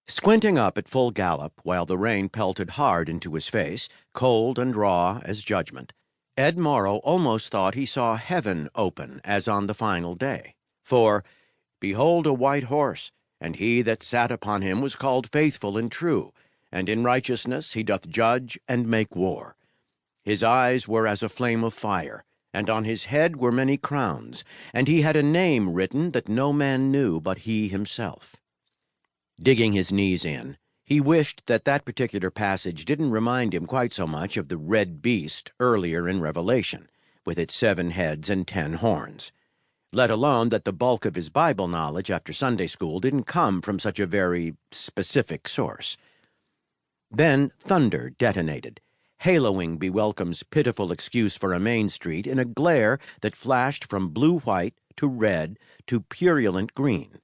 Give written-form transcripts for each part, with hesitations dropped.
Squinting up at full gallop while the rain pelted hard into his face, cold and raw as judgment, Ed Morrow almost thought he saw heaven open as on the final day. For, behold a white horse, and he that sat upon him was called Faithful and True, and in righteousness he doth judge and make war. His eyes were as a flame of fire, and on his head were many crowns, and he had a name written that no man knew but he himself. Digging his knees in, he wished that that particular passage didn't remind him quite so much of the red beast earlier in Revelation, with its 7 heads and 10 horns. Let alone that the bulk of his Bible knowledge after Sunday school didn't come from such a very specific source. Then thunder detonated, haloing Bewelcome's pitiful excuse for a main street in a glare that flashed from blue-white to red to purulent green.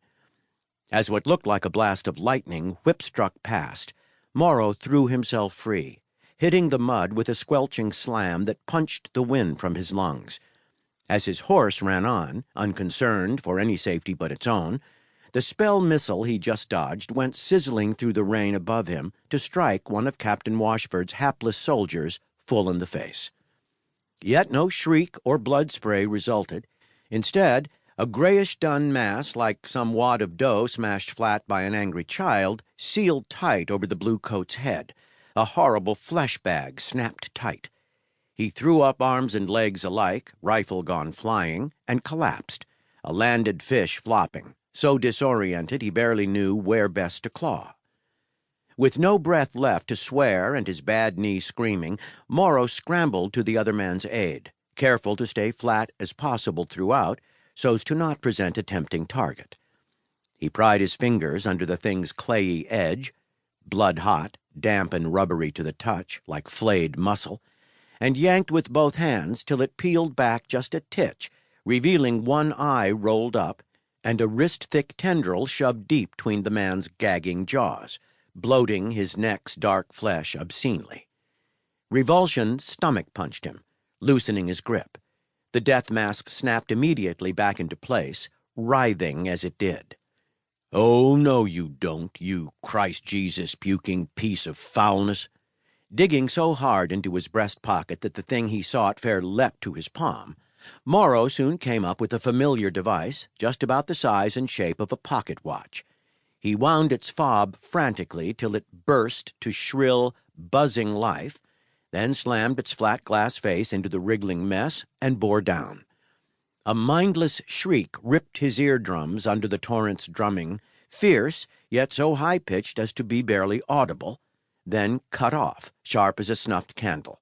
As what looked like a blast of lightning whip-struck past, Morrow threw himself free, hitting the mud with a squelching slam that punched the wind from his lungs. As his horse ran on, unconcerned for any safety but its own, the spell missile he just dodged went sizzling through the rain above him to strike one of Captain Washford's hapless soldiers full in the face. Yet no shriek or blood spray resulted. Instead, a grayish-dun mass like some wad of dough smashed flat by an angry child sealed tight over the blue coat's head. A horrible flesh bag snapped tight. He threw up arms and legs alike, rifle gone flying, and collapsed, a landed fish flopping, so disoriented he barely knew where best to claw. With no breath left to swear and his bad knee screaming, Morrow scrambled to the other man's aid, careful to stay flat as possible throughout, so as to not present a tempting target. He pried his fingers under the thing's clayey edge, blood-hot, damp and rubbery to the touch, like flayed muscle, and yanked with both hands till it peeled back just a titch, revealing one eye rolled up and a wrist-thick tendril shoved deep between the man's gagging jaws, bloating his neck's dark flesh obscenely. Revulsion stomach-punched him, loosening his grip. The death mask snapped immediately back into place, writhing as it did. "Oh, no, you don't, you Christ Jesus-puking piece of foulness." Digging so hard into his breast pocket that the thing he sought fair leapt to his palm, Morrow soon came up with a familiar device, just about the size and shape of a pocket watch. He wound its fob frantically till it burst to shrill, buzzing life, then slammed its flat glass face into the wriggling mess and bore down. A mindless shriek ripped his eardrums under the torrent's drumming, fierce, yet so high-pitched as to be barely audible, then cut off, sharp as a snuffed candle.